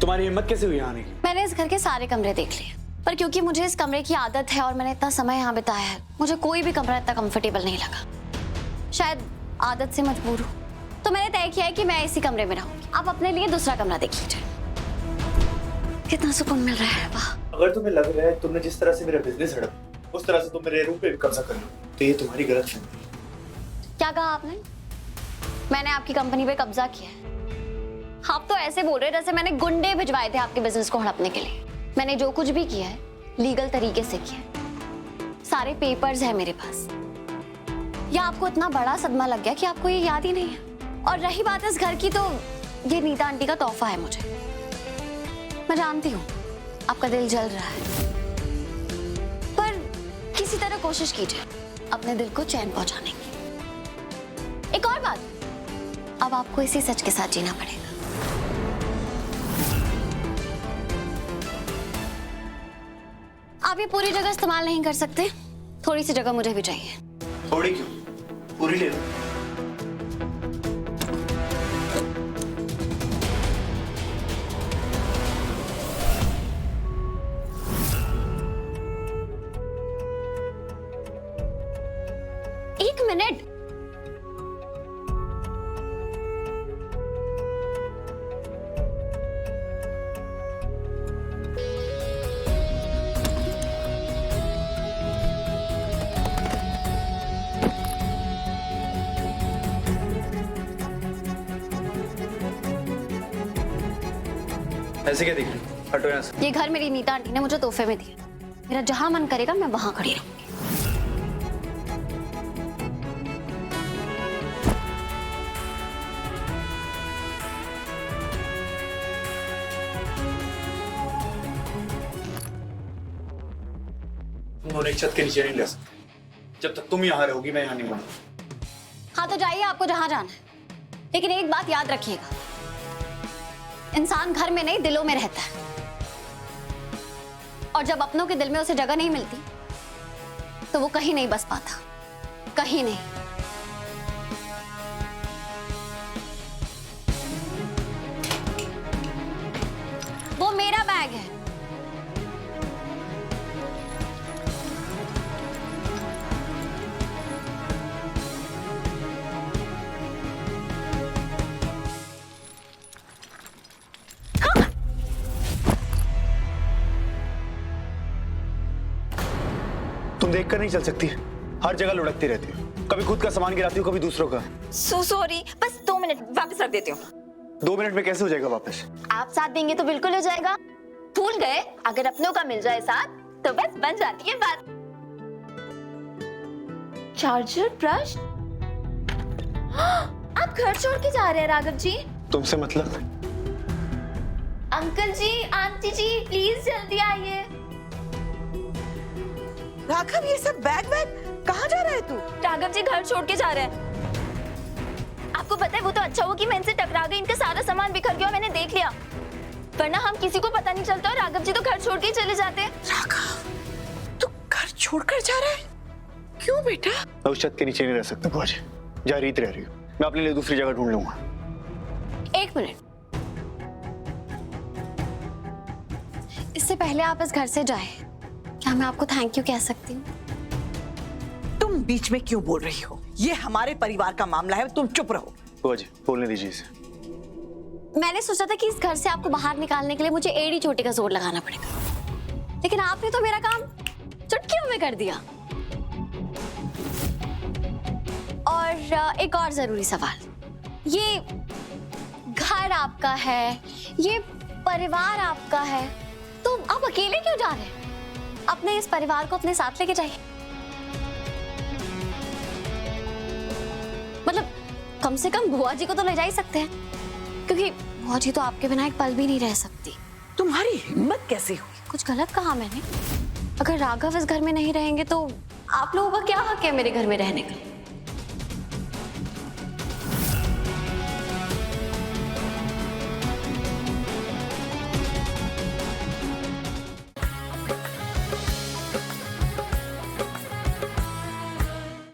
तुम्हारी हिम्मत कैसे हुई आने की? मैंने इस घर के सारे कमरे देख लिए, पर क्योंकि मुझे इस कमरे की आदत है और मैंने इतना समय यहाँ बिताया है, मुझे कोई भी कमरा इतना कंफर्टेबल नहीं लगा। शायद आदत से मजबूर हूँ, तो मैंने तय किया है कि मैं इसी कमरे में रहूंगी। आप अपने लिए दूसरा कमरा देख लीजिए। कितना सुकून मिल रहा है। वाह। अगर तुम्हें लग रहा है तुमने जिस तरह से मेरा बिजनेस हड़प उस तरह से तुम मेरे रूम पे भी कब्जा कर लो, तो ये तुम्हारी गलतफहमी है। क्या कहा आपने? मैंने आपकी कंपनी पे कब्जा किया है? आप तो ऐसे बोल रहे हैं जैसे मैंने गुंडे भिजवाए थे आपके बिजनेस को हड़पने के लिए। मैंने जो कुछ भी किया है लीगल तरीके से किया है। सारे पेपर्स हैं मेरे पास। या आपको इतना बड़ा सदमा लग गया कि आपको ये याद ही नहीं है? और रही बात इस घर की, तो ये नीता आंटी का तोहफा है मुझे। मैं जानती हूँ आपका दिल जल रहा है, पर किसी तरह कोशिश कीजिए अपने दिल को चैन पहुंचाने की। एक और बात, अब आपको इसी सच के साथ जीना पड़ेगा। आप ये पूरी जगह इस्तेमाल नहीं कर सकते, थोड़ी सी जगह मुझे भी चाहिए। थोड़ी क्यों, पूरी ले लो। एक मिनट, ऐसे क्या देख रही हो? हटो यहाँ से। ये घर मेरी नीता आंटी ने मुझे तोहफे में दिया। मेरा जहां मन करेगा मैं वहां खड़ी रहूंगी। उन्होंने एक छत के नीचे नहीं ले सकते। जब तक तुम यहाँ रहोगी मैं यहाँ नहीं रहूंगा। हाँ तो जाइए, आपको जहां जाना है। लेकिन एक बात याद रखिएगा, इंसान घर में नहीं दिलों में रहता है, और जब अपनों के दिल में उसे जगह नहीं मिलती तो वो कहीं नहीं बस पाता, कहीं नहीं। वो मेरा बैग है। तुम देखकर नहीं चल सकती, हर जगह लुढ़कती रहती हो। कभी खुद का सामान गिराती हो, कभी दूसरों का। सॉरी, बस 2 मिनट, वापस रख देती हूँ। 2 मिनट में कैसे हो जाएगा वापस? आप साथ देंगे तो बिल्कुल हो जाएगा। भूल गए, अगर अपनों का मिल जाए साथ तो बस बन जाती है बात। Charger, brush. आप घर छोड़ के जा रहे हैं राघव जी? तुमसे मतलब? Uncle ji, aunty ji, please जल्दी आइए। राघव, ये सब बैग कहाँ जा रहा है तू? राघव जी घर छोड़ के जा रहे हैं। आपको पता है वो तो अच्छा हुआ कि मैं इनसे टकरा गई, इनका सारा सामान बिखर गया, मैंने देख लिया। वरना हम किसी को पता नहीं चलता और राघव जी तो घर छोड़ के ही चले जाते। राघव, तू घर छोड़कर जा रहा है? क्यों बेटा? मैं उस छत के नीचे नहीं रह सकता बुआ जी, जहाँ रीत रह रही हो। मैं अपने लिए दूसरी जगह ढूंढ लूंगा। एक मिनट, इससे पहले आप इस घर से जाए, क्या मैं आपको थैंक यू कह सकती हूँ? तुम बीच में क्यों बोल रही हो? ये हमारे परिवार का मामला है, तुम चुप रहो। बुआ जी बोलने दीजिए इसे। मैंने सोचा था कि इस घर से आपको बाहर निकालने के लिए मुझे एड़ी चोटी का जोर लगाना पड़ेगा, लेकिन आपने तो मेरा काम चुटकियों में कर दिया। और एक और जरूरी सवाल, ये घर आपका है, ये परिवार आपका है, तो आप अकेले क्यों जा रहे हैं? अपने इस परिवार को अपने साथ लेके जाइए। मतलब कम से कम बुआ जी को तो ले जा ही सकते हैं, क्योंकि बुआ जी तो आपके बिना एक पल भी नहीं रह सकती। तुम्हारी हिम्मत कैसे हुई? कुछ गलत कहा मैंने? अगर राघव इस घर में नहीं रहेंगे तो आप लोगों का क्या हक है मेरे घर में रहने का?